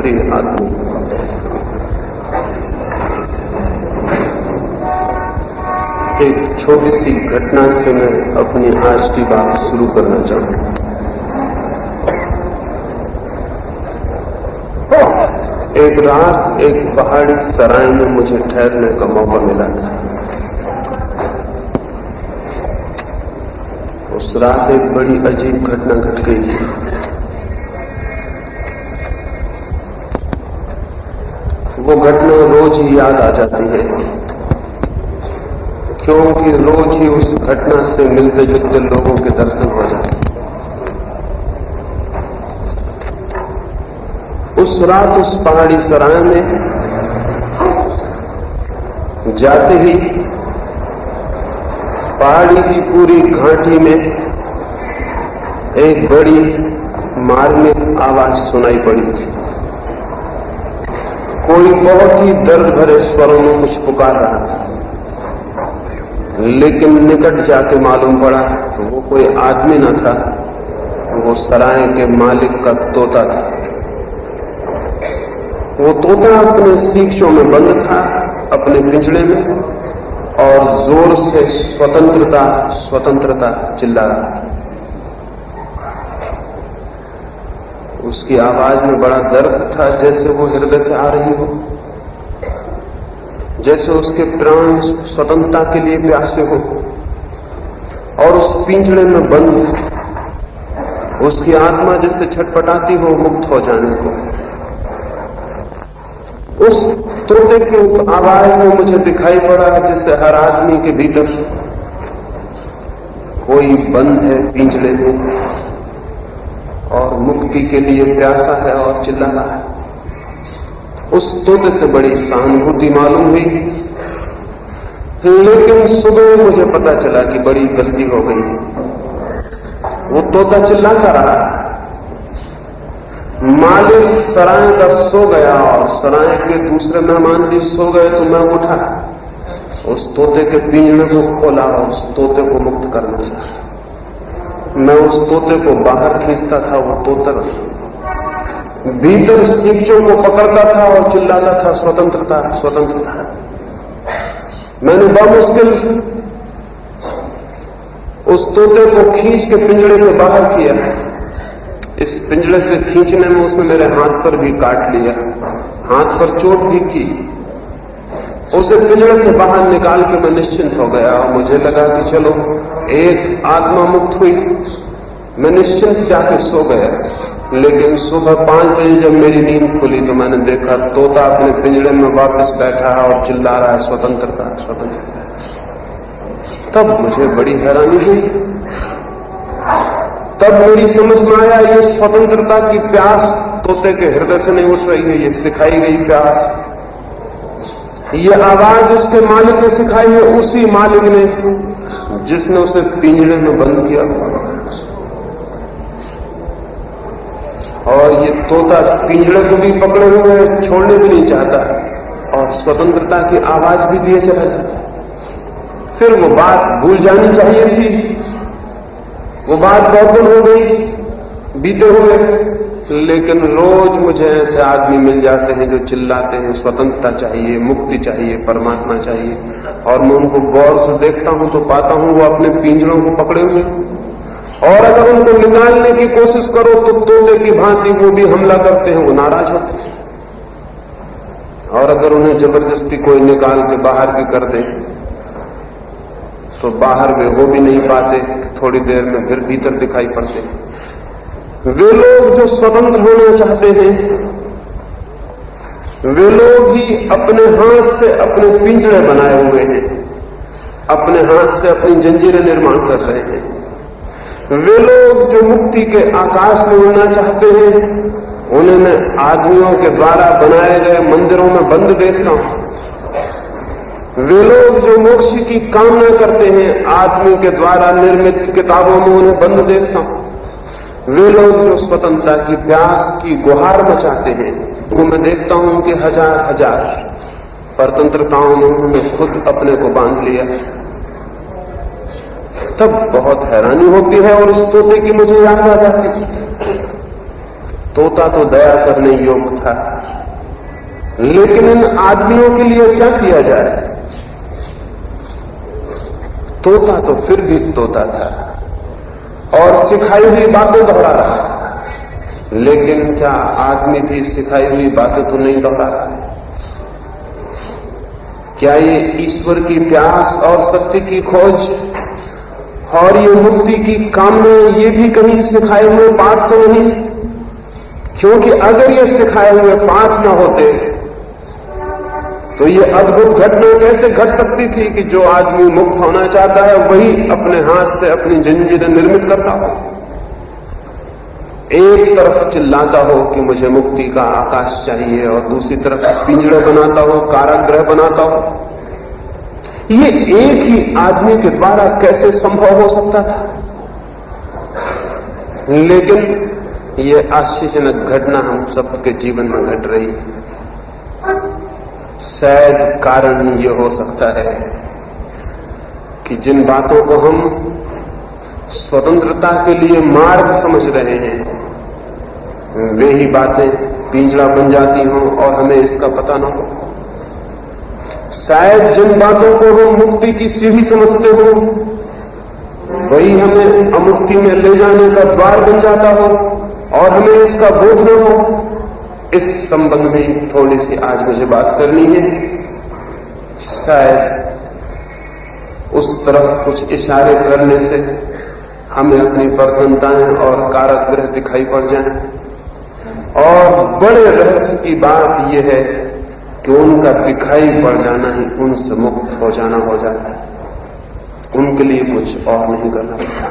प्रिय आदमी, एक छोटी सी घटना से मैं अपनी आज की बात शुरू करना चाहूंगा। एक रात एक पहाड़ी सराय में मुझे ठहरने का मौका मिला था। उस रात एक बड़ी अजीब घटना घट गई थी। वो घटना रोज ही याद आ जाती है, क्योंकि रोज ही उस घटना से मिलते जुलते लोगों के दर्शन हो जाते हैं। उस रात उस पहाड़ी सराय में जाते ही पहाड़ी की पूरी घाटी में एक बड़ी मार्मिक आवाज सुनाई पड़ी थी। कोई बहुत ही दर्द भरे स्वरों में कुछ पुकार रहा था, लेकिन निकट जाके मालूम पड़ा तो वो कोई आदमी न था, वो सराय के मालिक का तोता था। वो तोता अपने सींचों में बंद था, अपने पिंजड़े में, और जोर से स्वतंत्रता स्वतंत्रता चिल्ला रहा था। उसकी आवाज में बड़ा दर्द था, जैसे वो हृदय से आ रही हो, जैसे उसके प्राण स्वतंत्रता के लिए प्यासे हो, और उस पिंजड़े में बंद उसकी आत्मा जैसे छटपटाती हो मुक्त हो जाने को। उस तोते की उस आवाज में मुझे दिखाई पड़ा जैसे हर आदमी के भीतर कोई बंद है पिंजड़े में और मुक्ति के लिए प्यासा है और चिल्ला रहा है। उस तोते से बड़ी सहानुभूति मालूम हुई, लेकिन सुबह मुझे पता चला कि बड़ी गलती हो गई। वो तोता चिल्लाता रहा, मालिक सराय का सो गया और सराय के दूसरे मेहमान भी सो गए, तो मैं उठा, उस तोते के पिंजरे को खोला और उस तोते को मुक्त करना चाहा। मैं उस तोते को बाहर खींचता था, वो तोता भीतर सींचों को पकड़ता था और चिल्लाता था, स्वतंत्रता स्वतंत्रता। मैंने बामुश्किल उस तोते को खींच के पिंजड़े में बाहर किया। इस पिंजड़े से खींचने में उसने मेरे हाथ पर भी काट लिया, हाथ पर चोट भी की। उसे पिंजड़े से बाहर निकाल के मैं निश्चिंत हो गया और मुझे लगा कि चलो एक आत्मा मुक्त हुई। मैं निश्चिंत जाके सो गया, लेकिन सुबह 5 बजे जब मेरी नींद खुली तो मैंने देखा तोता अपने पिंजड़े में वापस बैठा है और चिल्ला रहा है, स्वतंत्रता स्वतंत्रता। तब मुझे बड़ी हैरानी हुई। तब मेरी समझ में आया ये स्वतंत्रता की प्यास तोते के हृदय से नहीं उठ रही है, ये सिखाई गई प्यास। ये आवाज उसके मालिक ने सिखाई है, उसी मालिक ने जिसने उसे पिंजड़े में बंद किया। और ये तोता पिंजड़े को भी पकड़े हुए छोड़ने भी नहीं चाहता और स्वतंत्रता की आवाज भी दिए चला जाता। फिर वो बात भूल जानी चाहिए थी, वो बात बहुत दिन हो गई बीते हुए, लेकिन रोज मुझे ऐसे आदमी मिल जाते हैं जो चिल्लाते हैं स्वतंत्रता चाहिए, मुक्ति चाहिए, परमात्मा चाहिए, और मैं उनको गौर से देखता हूं तो पाता हूं वो अपने पिंजड़ों को पकड़े हुए, और अगर उनको निकालने की कोशिश करो तो तोते की भांति वो भी हमला करते हैं, वो नाराज होते हैं। और अगर उन्हें जबरदस्ती कोई निकाल के बाहर भी कर दे तो बाहर वे हो भी नहीं पाते, थोड़ी देर में फिर भीतर दिखाई पड़ते हैं। वे लोग जो स्वतंत्र होना चाहते हैं, वे लोग ही अपने हाथ से अपने पिंजरे बनाए हुए हैं, अपने हाथ से अपनी जंजीरें निर्माण कर रहे हैं। वे लोग जो मुक्ति के आकाश में उड़ना चाहते हैं, उन्हें मैं आदमियों के द्वारा बनाए गए मंदिरों में बंद देखता हूं। वे लोग जो मोक्ष की कामना करते हैं, आदमी के द्वारा निर्मित किताबों में उन्हें बंद देखता हूं। वे लोग जो स्वतंत्रता की प्यास की गुहार मचाते हैं, वो मैं देखता हूं कि हजार हजार परतंत्रताओं में उन्होंने खुद अपने को बांध लिया। तब बहुत हैरानी होती है और इस तोते की मुझे याद आ जाती है। तोता तो दया करने योग्य था, लेकिन इन आदमियों के लिए क्या किया जाए? तोता तो फिर भी तोता था और सिखाई हुई बातें दोहरा रहा है, लेकिन क्या आदमी भी सिखाई हुई बातें तो नहीं दोहरा रहा है? क्या ये ईश्वर की प्यास और सत्य की खोज और ये मुक्ति की कामना, ये भी कहीं सिखाए हुए पाठ तो नहीं? क्योंकि अगर ये सिखाए हुए पाठ न होते तो ये अद्भुत घटना कैसे घट सकती थी कि जो आदमी मुक्त होना चाहता है वही अपने हाथ से अपनी जंजीरें निर्मित करता हो, एक तरफ चिल्लाता हो कि मुझे मुक्ति का आकाश चाहिए और दूसरी तरफ पिंजड़े बनाता हो, कारागृह बनाता हो। ये एक ही आदमी के द्वारा कैसे संभव हो सकता था? लेकिन ये आश्चर्यजनक घटना हम सबके जीवन में घट रही है। शायद कारण ये हो सकता है कि जिन बातों को हम स्वतंत्रता के लिए मार्ग समझ रहे हैं, वे ही बातें पिंजड़ा बन जाती हों और हमें इसका पता न हो। शायद जिन बातों को हम मुक्ति की सीढ़ी समझते हो, वही हमें अमुक्ति में ले जाने का द्वार बन जाता हो और हमें इसका बोध न हो। इस संबंध में थोड़ी सी आज मुझे बात करनी है। शायद उस तरफ कुछ इशारे करने से हमें अपनी बर्तनताएं और कारागृह दिखाई पड़ जाएं। और बड़े रहस्य की बात यह है कि उनका दिखाई पड़ जाना ही उनसे मुक्त हो जाना हो जाता है। उनके लिए कुछ और नहीं करना पड़ता।